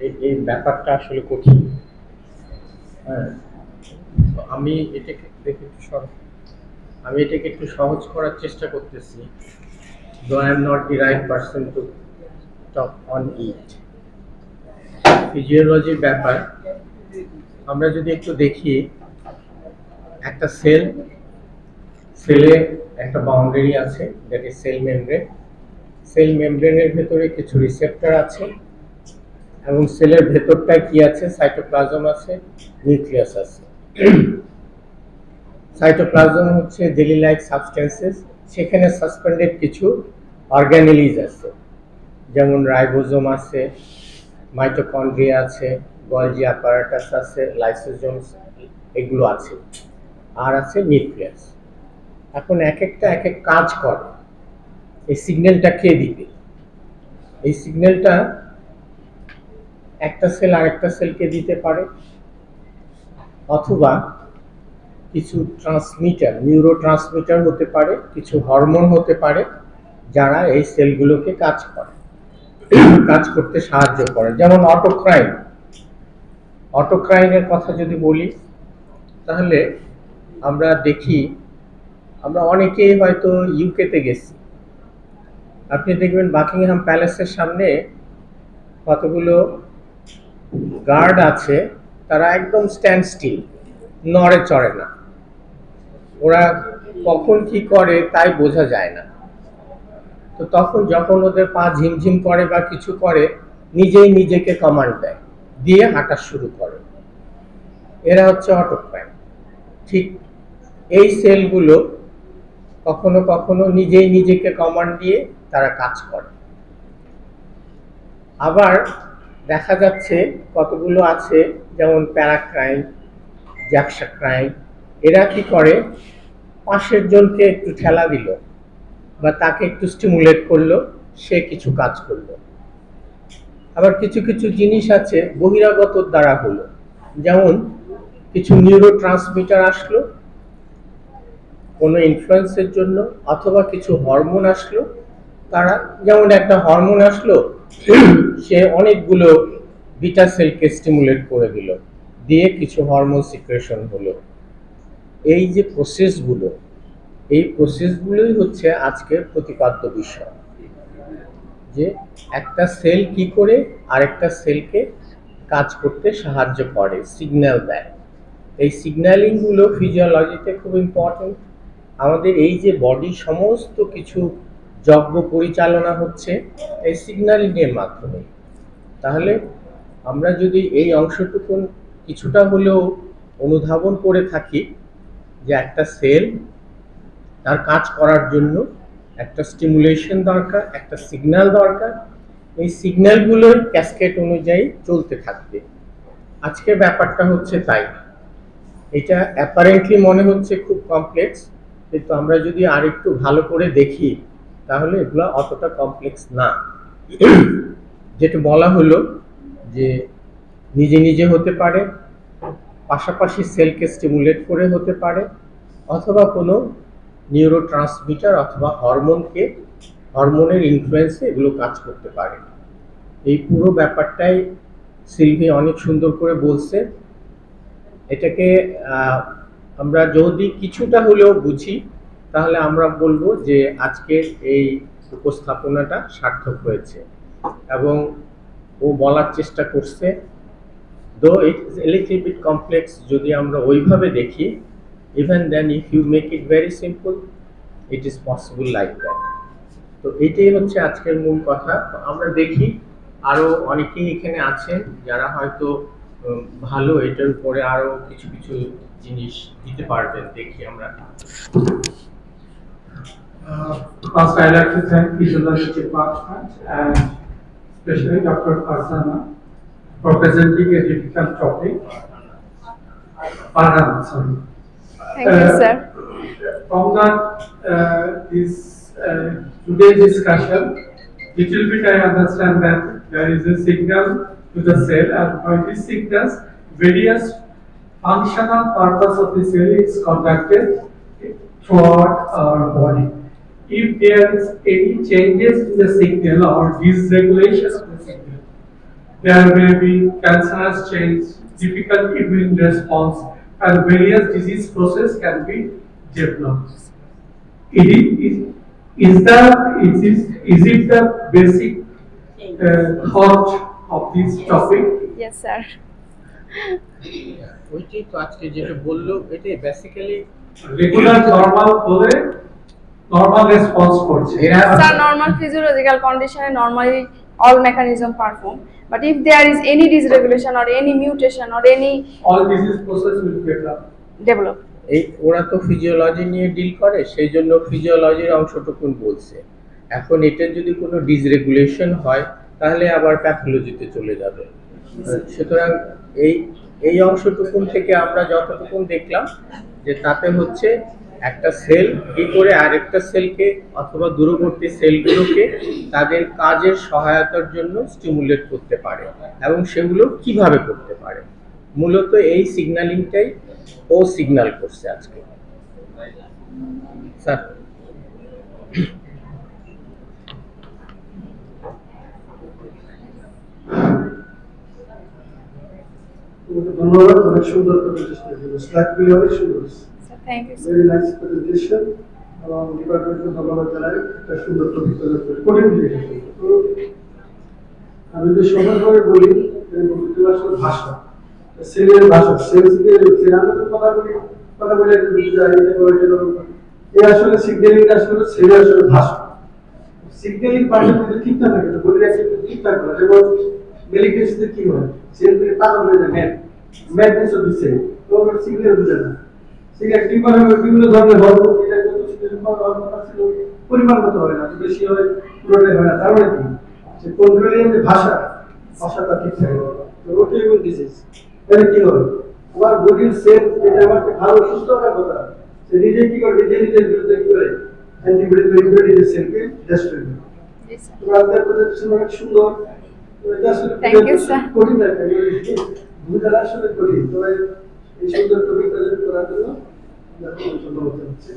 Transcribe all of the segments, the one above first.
এই ব্যাপারটা আসলে কঠিন। হ্যাঁ, তো আমি এটাকে একটু সহজ করার চেষ্টা করতেছি। Though I am not the right person to talk on it. ফিজিওলজির ব্যাপার আমরা যদি একটু দেখি, একটা সেলে একটা বাউন্ডারি আছে, that is cell membrane. Cell মেমব্রেনের ভেতরে কিছু রিসেপ্টর আছে এবং সেলের ভেতরটায় কি আছে? সাইটোপ্লাজম আছে, নিউক্লিয়াস আছে। সাইটোপ্লাজম হচ্ছে জেলি লাইক সাবস্টেন্সেস, সেখানে সাসপেন্ডেড কিছু অর্গানেলিজ আছে, যেমন রাইবোজোম আছে, মাইটোকন্ড্রিয়া আছে, গলজি অ্যাপারাটাস আছে, লাইসোজোমস, এগুলো আছে। আর আছে নিউক্লিয়াস। এখন এক একটা এক এক কাজ করে। এই সিগন্যালটা কে দিবে? এই সিগন্যালটা একটা সেল আরেকটা সেলকে দিতে পারে, অথবা কিছু ট্রান্সমিটার, নিউরো ট্রান্সমিটার হতে পারে, কিছু হরমোন হতে পারে, যারা এই সেলগুলোকে কাজ করতে সাহায্য করে। যেমন অটোক্রাইনের কথা যদি বলি, তাহলে আমরা দেখি, আমরা অনেকেই হয়তো ইউকেতে গেছি, আপনি দেখবেন বাকিংহাম প্যালেসের সামনে কতগুলো গার্ড আছে, তারা একদম স্ট্যান্ড স্টিল, নড়ে চড়ে না। ওরা কখন কি করে তাই বোঝা যায় না। তো তখন যখন ওদের পা ঝিমঝিম করে বা কিছু করে, নিজেই নিজেকে কমান্ড দেয়, দিয়ে হাঁটা শুরু করে। এরা হচ্ছে অটোক্রাইন। ঠিক এই সেলগুলো কখনো কখনো নিজেই নিজেকে কমান্ড দিয়ে তারা কাজ করে। আবার দেখা যাচ্ছে কতগুলো আছে, যেমন প্যারাক্রাইন, জ্যাকসাক্রাইন, এরা কি করে? পাশের জনকে একটু ঠেলা দিল বা তাকে একটু স্টিমুলেট করলো, সে কিছু কাজ করলো। আবার কিছু কিছু জিনিস আছে বহিরাগত দ্বারা হলো, যেমন কিছু নিউরো ট্রান্সমিটার আসলো কোনো ইনফ্লুয়েন্সের জন্য, অথবা কিছু হরমোন আসলো, তারা, যেমন একটা হরমোন আসলো, সে অনেকগুলো বিটা সেলকে স্টিমুলেট করে দিল, দিয়ে কিছু হরমোন সিক্রেশন হলো। এই যে প্রসেসগুলো, এই প্রসেসগুলোই হচ্ছে আজকের প্রতিপাদ্য বিষয়, যে একটা সেল কি করে আরেকটা সেলকে কাজ করতে সাহায্য করে, সিগন্যাল দেয়। এই সিগন্যালিংগুলো ফিজিওলজিতে খুব ইম্পর্টেন্ট। আমাদের এই যে বডি সমস্ত কিছু যজ্ঞ পরিচালনা হচ্ছে এই সিগন্যালিংয়ের মাধ্যমে। তাহলে আমরা যদি এই অংশটুকু কিছুটা হলেও অনুধাবন করে থাকি, যে একটা সেল তার কাজ করার জন্য একটা স্টিমুলেশন দরকার, একটা সিগন্যাল দরকার, এই সিগন্যালগুলোর ক্যাসকেড অনুযায়ী চলতে থাকবে। আজকের ব্যাপারটা হচ্ছে তাই। এটা অ্যাপারেন্টলি মনে হচ্ছে খুব কমপ্লেক্স, কিন্তু আমরা যদি আরেকটু ভালো করে দেখি তাহলে এগুলো অতটা কমপ্লেক্স না। যেটা বলা হলো যে নিজে নিজে হতে পারে, পাশাপাশি সেলকে স্টিমুলেট করে হতে পারে, অথবা কোনো নিউরো ট্রান্সমিটার অথবা হরমোনের ইনফ্লুয়েন্সে এগুলো কাজ করতে পারে। এই পুরো ব্যাপারটাই সিলভি অনেক সুন্দর করে বলছে। এটাকে আমরা যদি কিছুটা হলেও বুঝি, তাহলে আমরা বলবো যে আজকের এই উপস্থাপনাটা সার্থক হয়েছে। এবং ও বলার চেষ্টা করছে, though it is a little bit complex, যদি আমরা ওইভাবে দেখি, even then if you make it very simple, it is possible like that. তো এটাই হচ্ছে আজকের মূল কথা। তো আমরা দেখি আরো অনেকেই এখানে আছেন যারা হয়তো ভালো এটার উপরে আরো কিছু কিছু জিনিস দিতে পারবেন, দেখি আমরা। First, I'd like to thank Physiology Department and especially Dr. Farzana for presenting a difficult topic. Farhan, sorry. Thank you, sir. From that, today's discussion, little bit I understand that there is a signal to the cell, and by these signals, various functional purpose of the cell is conducted throughout our body. If there is any changes in the signal or dysregulation of the signal, There may be cancerous change, difficult immune response, and various disease process can be developed. It is it the basic thought of this topic? Yes, sir. ওইটাই তো আজকে যেটা বললো এটাই basically Regular normal হলে normal response করছে। এরা Sir, normal physiological condition normally all mechanism perform. But if there is any dysregulation or any mutation or any all disease process will develop. এই ওরা তো ফিজিওলজি নিয়ে ডিল করে, সেই জন্য ফিজিওলজির অংশটুকুন বলছে। এখন এটা যদি কোনো ডিসরেগুলেশন হয় তাহলে আবার প্যাথোলজিতে চলে যাবে। সুতরাং এই এই অংশটুকুন থেকে আমরা যতটুকুন দেখলাম যে তাতে হচ্ছে একটা সেল কি করে আরেকটা সেলকে অথবা দূরবর্তী সেলগুলোকে তাদের কাজের সহায়তার জন্য স্টিমুলেট করতে পারে এবং সেগুলো কিভাবে করতে পারে, মূলত এই সিগন্যালিংটাই ও সিগন্যাল করছে আজকে। স্যার ধন্যবাদ, অনেক সুন্দর প্রেজেন্টেশন ছিল, স্লাইডগুলি অনেক সুন্দর, Sir, thank you, sir. Very nice presentation এবং ডিপার্টমেন্টকে ধন্যবাদ জানাই, একটা সুন্দর টপিক তৈরি করে কঠিন জিনিস। তো আমি যদি সহজভাবে বলি আসলে ভাষা, সেলের ভাষা, সেল থেকে আমরা কথা বলে এই আসলে সিগন্যালিংটা আসলে সেলের আসলে ভাষা। সিগন্যালিং পার্টটা যদি ঠিক না থাকে তো বলি ঠিক থাকবে না। যেমন মেলিকেশনে কি হয়, সেলগুলি পাগল হয়ে যায়, ম্যাডনেস অফ দি সেল, তো আমরা সিগন্যাল বুঝে না। সিগন্যাল টিউমার বিভিন্ন ধরনের হরমোন, এটা কত সিগন্যাল হরমোন আছে পরিমাণ মতো হয় না, বেশি হয় পুরোটাই হয় না। তার মানে কি যে কন্ট্রোলিং যে ভাষাটা ঠিক থাকে। তো অটোইমিউন ডিজিজ তাহলে কি হবে, আমার বডির সেল যেটা আমাকে ভালো সুস্থ রাখার কথা, সে নিজে কি করে, নিজের বিরুদ্ধে কি করে অ্যান্টিবডি তৈরি করে নিজের সেলকে ডিস্ট্রয় করে। Yes, sir. তো আপনার প্রেজেন্টেশন অনেক সুন্দর। তো এটা আসলে Thank you, sir. কঠিন একটা ভূমিকাটা আসলে কঠিন, তবে এই সুন্দর টপিক প্রেজেন্ট করার জন্য আপনাকে ধন্যবাদ জানাচ্ছি।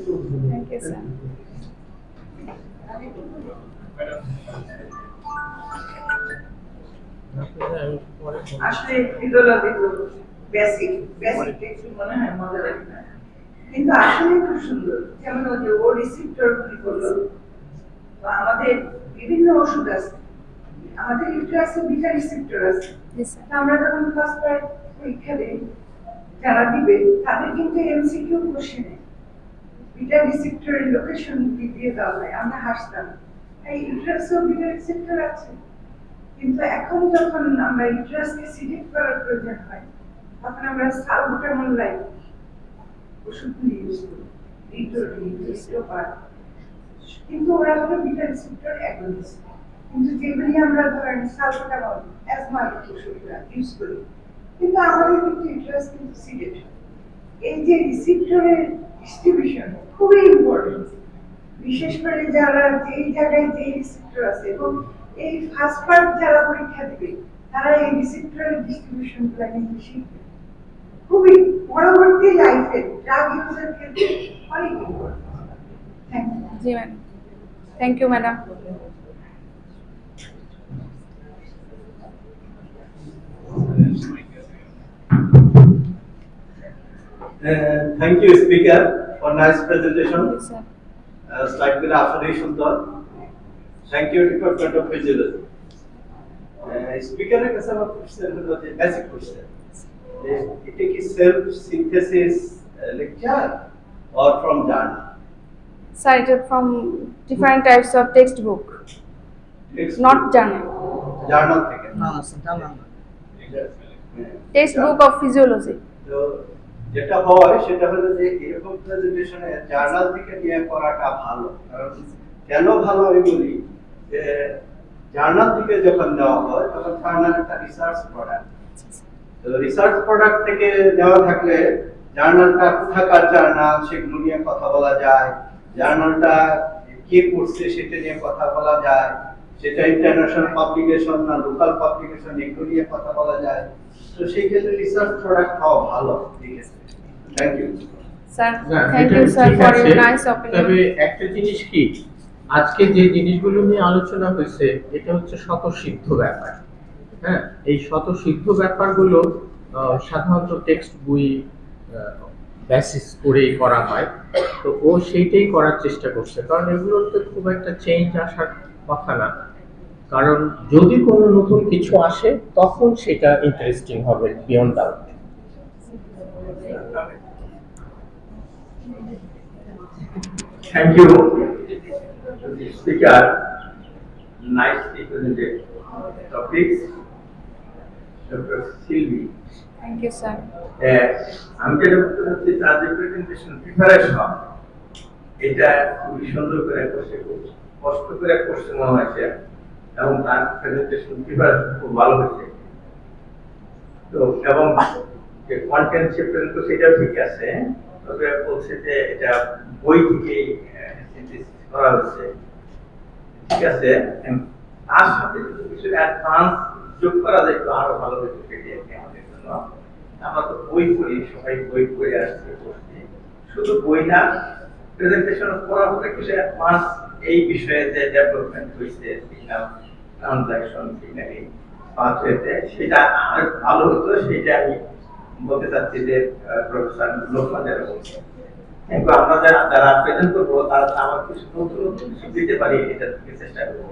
Thank you, sir. আসলে ফিজিওলজি তো বেসিক একটু মনে হয় মজা লাগে না, কিন্তু আসলে খুব সুন্দর। যেমন ওই যে ও রিসিপ্টর গুলি বললো, তো আমাদের বিভিন্ন ওষুধ আছে, আমাদের ইউট্রাসে বিটা রিসিপ্টর আছে। Yes, sir. তো আমরা যখন ফার্স্ট বার পরীক্ষা দিই, যারা দিবে তাদের কিন্তু এমসিকিউ কোশ্চেনে বিটা রিসিপ্টরের লোকেশন দিয়ে দেওয়া হয়। আমরা হাসতাম, এই ইউট্রাসেও বিটা রিসিপ্টর আছে। কিন্তু এখন যখন আমরা ইউট্রাসকে সিলেক্ট করার প্রয়োজন হয়, তখন আমরা সালবুটামল লাইক ওষুধগুলি ইউজ করি, রিটোপার। কিন্তু ওরা হলো বিটা রিসিপ্টর অ্যাগনিস্ট। কিন্তু যেগুলি আমরা ধরেন সালবুটামল অ্যাজমা ওষুধটা ইউজ করি, কিন্তু আমাদের কিন্তু ইউট্রাস কিন্তু সিলেক্ট হয়। এই যে রিসিপ্টরের ডিস্ট্রিবিউশন খুবই ইম্পর্টেন্ট, বিশেষ করে যারা যেই জায়গায় যে রিসিপ্টর আছে এবং এই ফার্স্ট পার্ট যারা পরীক্ষা দিবে তারা এই রিসিপ্টরের ডিস্ট্রিবিউশন কিন্তু শিখবে। খুবই পরবর্তী লাইফে ড্রাগ ইউজের ক্ষেত্রে অনেক ইম্পর্টেন্ট। Thank you. জি madam, thank you madam. Thank you, speaker, for nice presentation. Yes, sir. Slide গুলো আসলেই সুন্দর। Thank you, Department of Physiology. স্পিকারের কাছে আমার কোশ্চেন হলো যে বেসিক কোশ্চেন, এটা কি self synthesis lecture or from journal? Cited from different types of textbook, not journal. Journal থেকে Textbook of physiology. তো যেটা হয় সেটা হলো যে এরকম প্রেজেন্টেশনে জার্নাল থেকে নিয়ে করাটা ভালো। কারণ কেন ভালো আমি বলি, যে জার্নাল থেকে যখন নেওয়া হয় তখন জার্নাল একটা রিসার্চ প্রোডাক্ট। তো রিসার্চ প্রোডাক্ট থেকে নেওয়া থাকলে জার্নালটা কোথাকার জার্নাল সেগুলো নিয়ে কথা বলা যায়, জার্নালটা কে করছে সেটা নিয়ে কথা বলা যায়, সেটা ইন্টারন্যাশনাল পাবলিকেশন না লোকাল পাবলিকেশন এগুলো নিয়ে কথা বলা যায়। তো সেই ক্ষেত্রে রিসার্চ প্রোডাক্ট হওয়া ভালো। ঠিক আছে, থ্যাংক ইউ Sir, না, thank এটা you, sir, ঠিক for আছে। your nice opinion. তবে একটা জিনিস কি, আজকে যে জিনিসগুলো নিয়ে আলোচনা হয়েছে এটা হচ্ছে স্বতঃসিদ্ধ ব্যাপার। হ্যাঁ, এই স্বতঃসিদ্ধ ব্যাপারগুলো সাধারণত টেক্সট বই বেসিস করেই করা হয়। তো ও সেইটাই করার চেষ্টা করছে, কারণ এগুলোতে খুব একটা চেঞ্জ আসার কথা না। কারণ যদি কোনো নতুন কিছু আসে তখন সেটা ইন্টারেস্টিং হবে beyond doubt. Thank you, speaker. Nicely presented topics, Dr. Sylvie. Thank you, sir. আমি যেটা বলতে চাচ্ছি, তার যে প্রেজেন্টেশন প্রিপারেশন, এটা খুবই সুন্দর করে করছে, খুব কষ্ট করে করছে মনে হয়েছে, এবং তার প্রেজেন্টেশন প্রিপারেশন খুব ভালো হয়েছে। তো এবং যে কন্টেন্ট সে প্রেজেন্ট করছে এটা ঠিক আছে, তবে বলছে যে এটা বই থেকেই সিনথেসিস করা হয়েছে, ঠিক আছে। তার সাথে যদি কিছু অ্যাডভান্স যোগ করা যায় তো আরো ভালো হতো, সেটি আমাদের জন্য। আমরা তো বই পড়ি, সবাই বই পড়ে আসছে, পড়ছি, শুধু বই না, প্রেজেন্টেশন করার পরে কিছু অ্যাডভান্স এই বিষয়ে যে ডেভেলপমেন্ট হয়েছে, সিগন্যাল ট্রানজাকশন, সিগন্যালিং পাথওয়েতে, সেটা আর ভালো হতো। সেটা আমি বলতে চাচ্ছি যে প্রফেসর লোকমান যারা বলছে, কিন্তু আমরা যারা প্রেজেন্ট করবো তারা আমার কিছু নতুন নতুন কিছু দিতে পারি, এটা থেকে চেষ্টা করবো।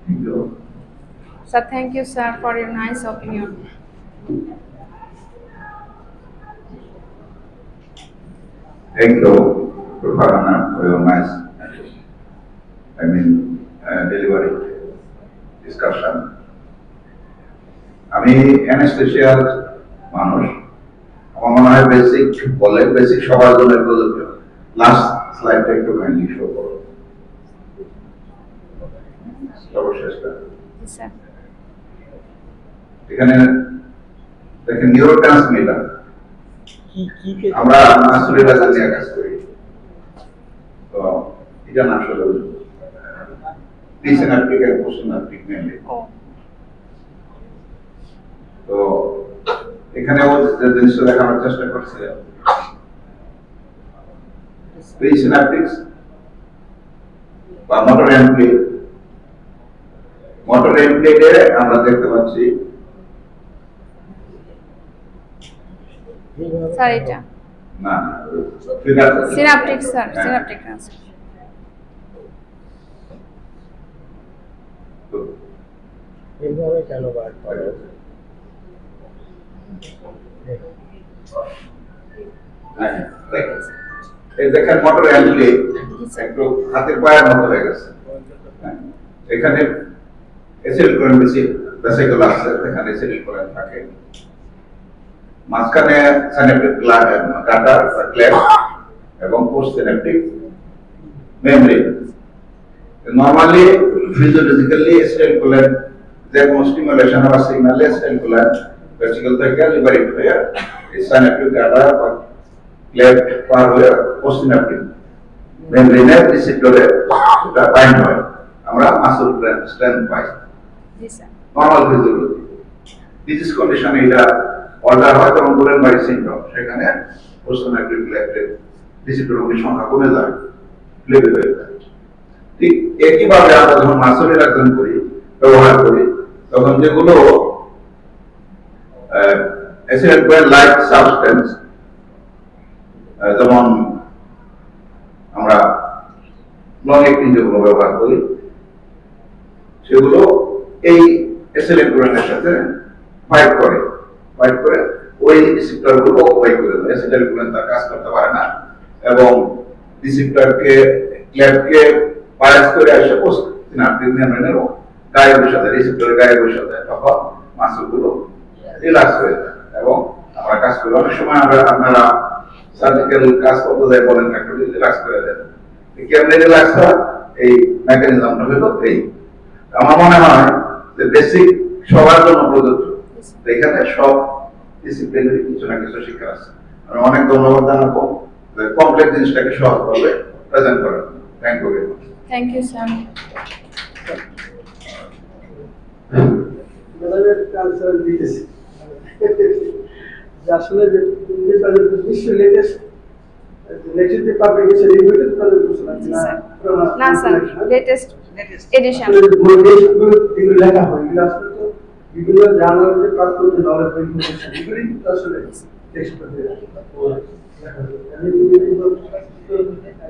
Thank you. Sir, thank you, sir, for your nice opinion. Thank you, Professor Anna, for your nice, delivery discussion. আমি অ্যানেস্থেশিয়ার মানুষ, আমার মনে হয় বেসিক বলে, বেসিক সবার জন্য প্রযোজ্য। লাস্ট স্লাইডটা একটু কাইন্ডলি শো করো, সর্বশেষটা। Yes, sir. এখানে দেখেন নিউরো ট্রান্সমিটার, আমরা আসলে কাজ নিয়ে কাজ করি, তো এটা না আসলে প্রিসিনাপটিক আর পোস্টসিনাপটিক মেনলি। তো এখানে ও যে জিনিসটা দেখানোর চেষ্টা করছে, প্রিসিনাপটিক্স বা মোটর এমপ্লেট, মোটর এমপ্লেটে আমরা দেখতে পাচ্ছি Sir, এটা না figure synaptic, sir, synaptic transfer. এইভাবে কেন বার করে? দেখেন মোটর এমপ্লেট একটু হাতের পায়ের মতো হয়ে গেছে। এখানে অ্যাসিডিল বেশি ভেসিকল আছে, এখানে অ্যাসিডিল থাকে, মাঝখানে সিনাপটিক গাটার বা ক্লেফট এবং post synaptic membrane. Normally physiologically অ্যাসিডিল যে কোনো স্টিমুলেশন বা সিগন্যালে অ্যাসিডিল ভেসিকল থেকে লিবারেট হয়ে এই সিনাপটিক গাটার বা ক্লেফট পার হয়ে পোস্ট সিনাপটিক মেমব্রেনের রিসেপ্টরে এটা বাইন্ড হয়, আমরা মাসল স্ট্রেংথ পাই। Yes, sir. Normal physiology disease condition এটা অর্ডার হয়, তখন বলেন বাই সিনড্রোম, সেখানে পোস্টসিনাপটিক ক্লেফটের রিসেপ্টরগুলির সংখ্যা কমে যায়, ফ্লেবি হয়ে যায়। ঠিক একইভাবে আমরা যখন মাসল রিডাকশন করি, ব্যবহার করি, তখন যেগুলো অ্যাসিড লাইক সাবস্টেন্স, যেমন আমরা লং অ্যাক্টিং যেগুলো ব্যবহার করি, সেগুলো এই অ্যাসিডেন্টের সাথে ফাইট করে ওই রিসেপ্টর গুলো অকুপাই করে দেয়, অ্যাসিডেন্ট তার কাজ করতে পারে না, এবং রিসেপ্টরকে ক্লেফটকে বায়াস করে আসে পোস্ট সিনাপটিক মেমব্রেনের গায়ে বসে দেয়, রিসেপ্টরের গায়ে বসে দেয়, তখন মাসলগুলো রিল্যাক্স হয়ে যায় এবং আমরা কাজ করি। অনেক সময় আপনারা সার্জিক্যাল কাজ করতে যায়, বলেন একটু রিল্যাক্স করে দেন, কেমনে রিল্যাক্স হয়, এই মেকানিজমটা হলো এই। আমার মনে হয় যে বেসিক সবার জন্য প্রযোজ্য, এখানে সব ডিসিপ্লিনের কিছু না কিছু শিক্ষা আছে। আমি অনেক ধন্যবাদ জানাবো যে কমপ্লেক্স জিনিসটাকে সহজভাবে প্রেজেন্ট করার জন্য। Thank you very much. Thank you, sir. Cultural দিতেছি আসলে যে বিশ্ব latest latest publication reviewed project করছিলাম না স্যার, লেটেস্ট এডিশন। লেখা হয় এগুলো আসলে তো বিভিন্ন জার্নালে প্রাপ্ত যে নলেজ বা ইনফরমেশন এগুলি কিন্তু আসলে টেক্সট করে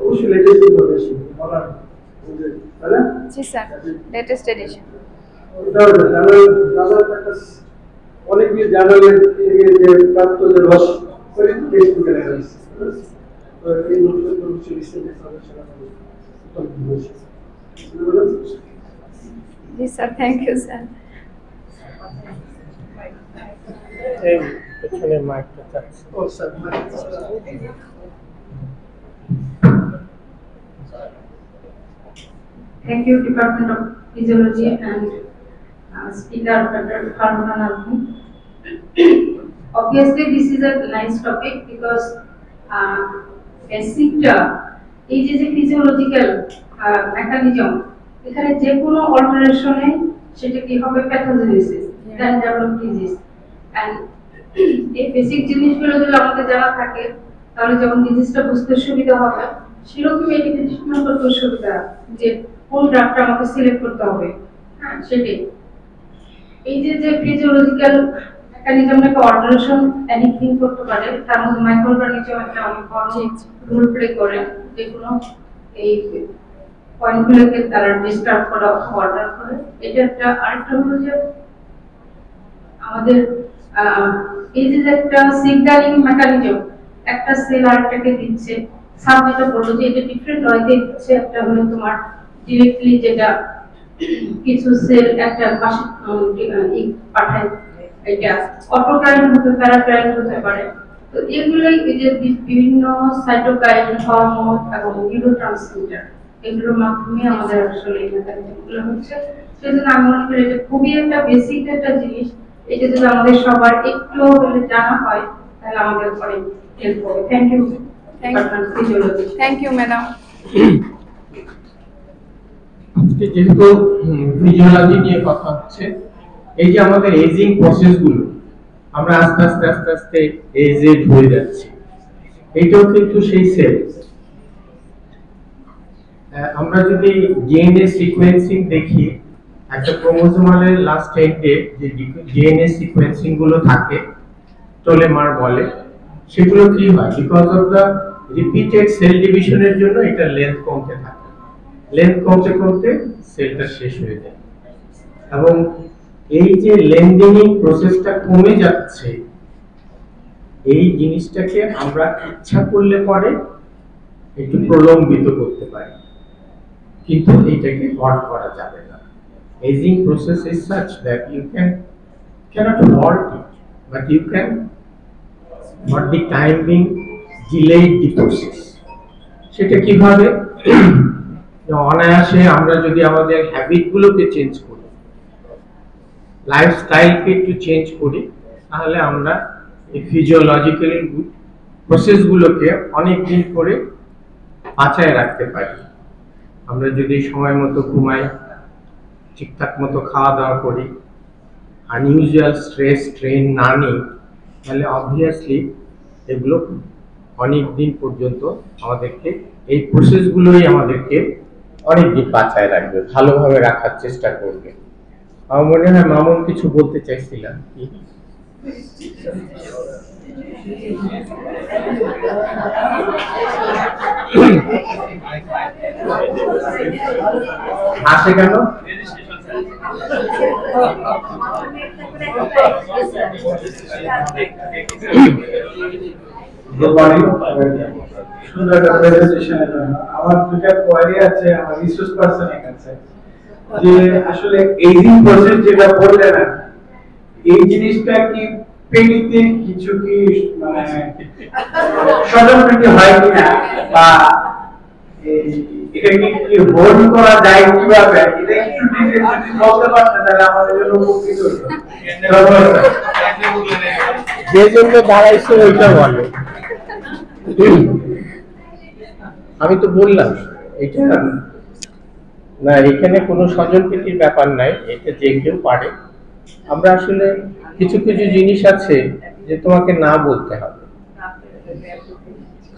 অবশ্যই লেটেস্ট ইনফরমেশন বলার তাই না? জি স্যার, লেটেস্ট এডিশন। অনেকগুলি জার্নালের যে প্রাপ্ত যে রস করে টেক্সট করে লেখা হয়েছে এই নোটগুলো রিসেন্ট ইনফরমেশন জি স্যার, থ্যাংক ইউ স্যার। এই পেছনে মাইকটা চাচ্ছি। ও sir Thank you, Department of Physiology and Speaker Dr. Farhan Alvi. Obviously, this is a nice topic because basic এই যে ফিজিওলজিক্যাল মেকানিজম, এখানে যে কোনো অল্টারেশনে সেটা কি হবে pathogenesis, then develop disease. And এই বেসিক জিনিসগুলো যদি আমাদের জানা থাকে তাহলে যেমন ডিজিজটা বুঝতে সুবিধা হবে, সেরকম মেডিকেশন করতে সুবিধা, যে কোন ড্রাগটা আমাকে সিলেক্ট করতে হবে। হ্যাঁ, সেটাই। এই যে ফিজিওলজিক্যাল মেকানিজমটাকে অল্টারেশন এনিথিং করতে পারে, তার মধ্যে মাইক্রোঅর্গানিজম একটা অনেক বড় রোল প্লে করে, যেগুলো এই পয়েন্টগুলোকে তারা ডিস্টার্ব করা অর্ডার করে। এটা একটা। আরেকটা হলো যে আমাদের এই যে একটা সিগন্যালিং মেকানিজম, একটা সেল আরেকটাকে দিচ্ছে, সাব যেটা বললো যে এটা ডিফারেন্ট ওয়েতে দিচ্ছে। একটা হলো তোমার ডিরেক্টলি যেটা কিছু সেল একটা পাশে পাঠায়, এটা অটোক্রাইন হতে প্যারাক্রাইন হতে পারে। তো এগুলোই এই যে বিভিন্ন সাইটোকাইন, হরমোন এবং নিউরোট্রান্সমিটার, এগুলোর মাধ্যমে আমাদের আসলে এই মেকানিজমগুলো হচ্ছে। সেজন্য আমি মনে করি এটা খুবই একটা বেসিক একটা জিনিস। এটা যদি আমাদের সবার একটু হলে জানা হয় তাহলে আমাদের অনেক হেল্প হবে। Thank you. Thank you madam. আজকে যেহেতু ফিজিওলজি নিয়ে কথা হচ্ছে, এই যে আমাদের এজিং প্রসেসগুলো, আমরা আস্তে আস্তে আস্তে আস্তে এজেড হয়ে যাচ্ছি, এইটাও কিন্তু সেই সেল। আমরা যদি ডিএনএ সিকোয়েন্সিং দেখি, একটা ক্রোমোজোমালের লাস্ট এন্ডে যে ডিএনএ সিকোয়েন্সিং গুলো থাকে, টোলেমার বলে, সেগুলো কি হয়, because of the repeated cell ডিভিশনের জন্য এটা লেন্থ কমতে থাকে। লেন্থ কমতে কমতে সেলটা শেষ হয়ে যায়, এবং এই যে লেন্দিং প্রসেসটা কমে যাচ্ছে, এই জিনিসটাকে আমরা ইচ্ছা করলে পরে একটু প্রলম্বিত করতে পারি, কিন্তু এইটাকে হল্ট করা যাবে না। Aging process is such that you cannot halt it, but you can, for the time being, delay the process. সেটা কিভাবে? অনায়াসে আমরা যদি আমাদের হ্যাবিটগুলোকে চেঞ্জ করি, লাইফস্টাইলকে একটু চেঞ্জ করি, তাহলে আমরা এই ফিজিওলজিক্যাল প্রসেসগুলোকে অনেক দিন করে বাঁচায় রাখতে পারি। আমরা যদি সময় মতো ঘুমাই, ঠিকঠাক মতো খাওয়া দাওয়া করি, আনইউজুয়াল স্ট্রেস স্ট্রেন না নিই, তাহলে অবভিয়াসলি এগুলো অনেক দিন পর্যন্ত আমাদেরকে, এই প্রসেসগুলোই আমাদেরকে অনেক দিন বাঁচায় রাখবে, ভালোভাবে রাখার চেষ্টা করবে। আমার মনে হয় মামুন কিছু বলতে চাইছিলাম কি? আসে কেন? সুন্দর একটা প্রেজেন্টেশনের জন্য আমার দুটা কোয়ারি আছে আমার রিসোর্স পারসনের কাছে, যে আসলে এজিং প্রসেস যেটা বললেন, এই জিনিসটা কি পেনিতে কিছু কি মানে সদনপ্রীতি হয় কিনা, বা এটা কি হোল্ড করা যায় কিভাবে, এটা একটু ডিটেইলস যদি বলতে পারতেন তাহলে আমাদের জন্য উপকৃত হতো। যে জন্য দাঁড়াইছে ওইটা বলো। আমি তো বললাম এটা না, এখানে কোনো স্বজনপ্রীতির ব্যাপার নাই, এটা যে কেউ পারে। আমরা আসলে কিছু কিছু জিনিস আছে যে তোমাকে না বলতে হবে,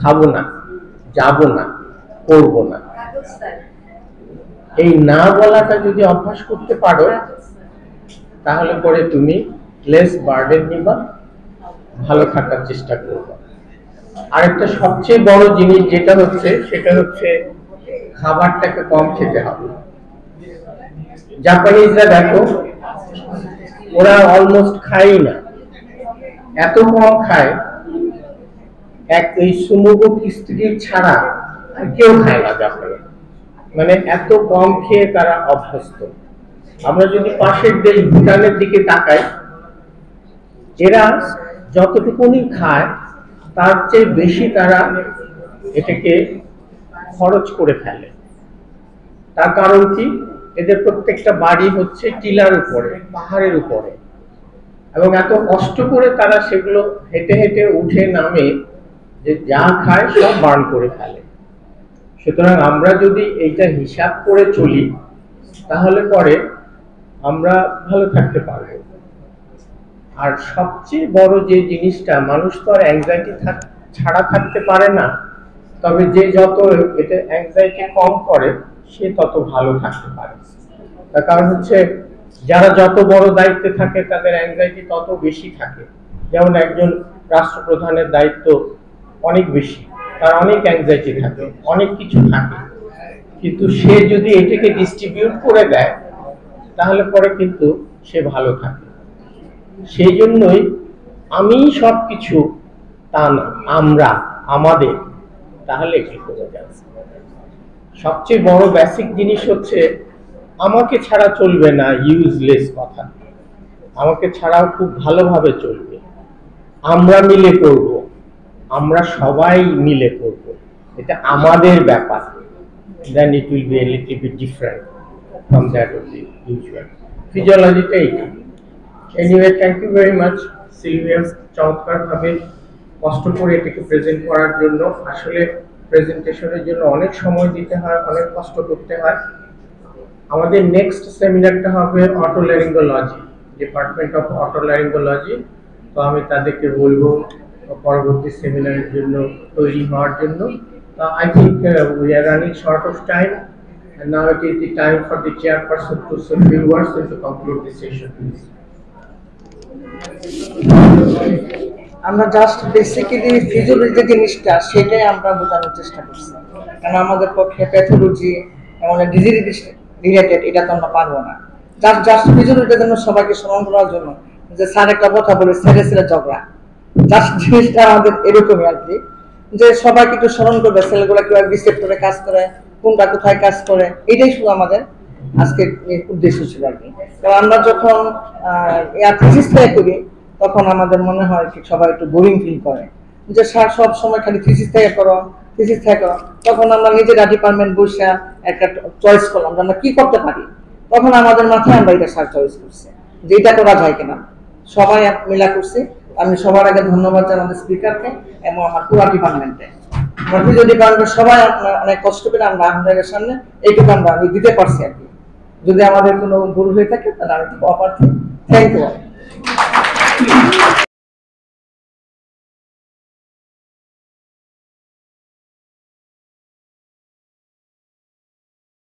খাবো না, যাবো না, করবো না, এই না বলাটা যদি অভ্যাস করতে পারো, তাহলে পরে তুমি লেস বার্ডেন নিবা, ভালো থাকার চেষ্টা করবা। আরেকটা সবচেয়ে বড় জিনিস যেটা হচ্ছে সেটা হচ্ছে খাবারটাকে কম খেতে হবে। জাপানিজরা দেখো ওরা অলমোস্ট খায়ই না, এত কম খায়, এই সুমোগো কিস্ত্রি ছাড়া আর কেউ খায় না জাপানে, মানে এত কম খেয়ে তারা অভ্যস্ত। আমরা যদি পাশের দেশ ভুটানের দিকে তাকাই, এরা যতটুকুনি খায় তার চেয়ে বেশি তারা এটাকে খরচ করে ফেলে। তার কারণ কি, এদের প্রত্যেকটা বাড়ি হচ্ছে টিলার উপরে, পাহাড়ের উপরে, এবং এত কষ্ট করে তারা সেগুলো হেঁটে হেঁটে উঠে নামে যে যা খায় সব বার্ন করে ফেলে। সুতরাং আমরা যদি এইটা হিসাব করে চলি তাহলে পরে আমরা ভালো থাকতে পারবো। আর সবচেয়ে বড় যে জিনিসটা, মানুষ তো আর অ্যাংজাইটি ছাড়া থাকতে পারে না, তবে যে যত এটা অ্যাংজাইটি কম করে সে তত ভালো থাকতে পারে। তার কারণ হচ্ছে যারা যত বড় দায়িত্বে থাকে তাদের অ্যাংজাইটি তত বেশি থাকে। যেমন একজন রাষ্ট্রপ্রধানের দায়িত্ব অনেক বেশি, তার অনেক অ্যাংজাইটি থাকে, অনেক কিছু থাকে, কিন্তু সে যদি এটাকে ডিস্ট্রিবিউট করে দেয় তাহলে পরে কিন্তু সে ভালো থাকে। সেই জন্যই আমি সবকিছু তা না, আমরা, আমাদের, তাহলে কি করে যাবে। সবচেয়ে বড় বেসিক জিনিস হচ্ছে আমাকে ছাড়া চলবে না, ইউজলেস কথা। আমাকে ছাড়াও খুব ভালোভাবে চলবে, আমরা মিলে করব, আমরা সবাই মিলে করব, এটা আমাদের ব্যাপার। then it will be a little bit different from that of the usual physiology-টা এইটা। Anyway, thank you very much Sylvia, চমৎকার ভাবে কষ্ট করে এটাকে প্রেজেন্ট করার জন্য। আসলে প্রেজেন্টেশনের জন্য অনেক সময় দিতে হয়, অনেক কষ্ট করতে হয়। আমাদের নেক্সট সেমিনারটা হবে অটোল্যারিঙ্গোলজি, ডিপার্টমেন্ট অফ অটোল্যারিঙ্গোলজি। তো আমি তাদেরকে বলবো পরবর্তী সেমিনারের জন্য তৈরি হওয়ার জন্য। I think we are running short of time, and now it is the time for the chairperson to say a few words and to conclude the session, please. আমরা জাস্ট বেসিক্যালি ফিজিওলজি যে জিনিসটা সেটাই আমরা বোঝানোর চেষ্টা করছি, কারণ আমাদের পক্ষে প্যাথোলজি এবং ডিজিজ রিলেটেড এটা তো আমরা পারবো না। জাস্ট ফিজিওলজির জন্য সবাইকে স্মরণ করার জন্য যে স্যার একটা কথা বলে ছেলে ছেলে ঝগড়া, জাস্ট জিনিসটা আমাদের এরকমই আর কি, যে সবাইকে একটু স্মরণ করবে ছেলেগুলো কিভাবে রিসেপ্টরে কাজ করে, কোনটা কোথায় কাজ করে, এটাই শুধু আমাদের আজকের উদ্দেশ্য ছিল আর কি। তো আমরা যখন থিসিস করি তখন আমাদের মনে হয় কি সবাই একটু বোরিং ফিল করে, যে স্যার সব সময় খালি থিসিস থেকে করো, থিসিস থেকে করো। তখন আমরা নিজেরা ডিপার্টমেন্ট বসে একটা চয়েস করলাম যে আমরা কি করতে পারি। তখন আমাদের মাথায় আমরা এটা স্যার চয়েস করছি যে এটা করা যায় কিনা, সবাই মিলা করছি। আমি সবার আগে ধন্যবাদ জানাই আমাদের স্পিকারকে এবং আমার পুরো ডিপার্টমেন্টে। আমার ফিজিও ডিপার্টমেন্ট সবাই অনেক কষ্ট করে আমরা আপনাদের সামনে এইটুকু আমি দিতে পারছি আর কি। যদি আমাদের কোনো ভুল হয়ে থাকে তাহলে আমি অপার্থী। Thank you.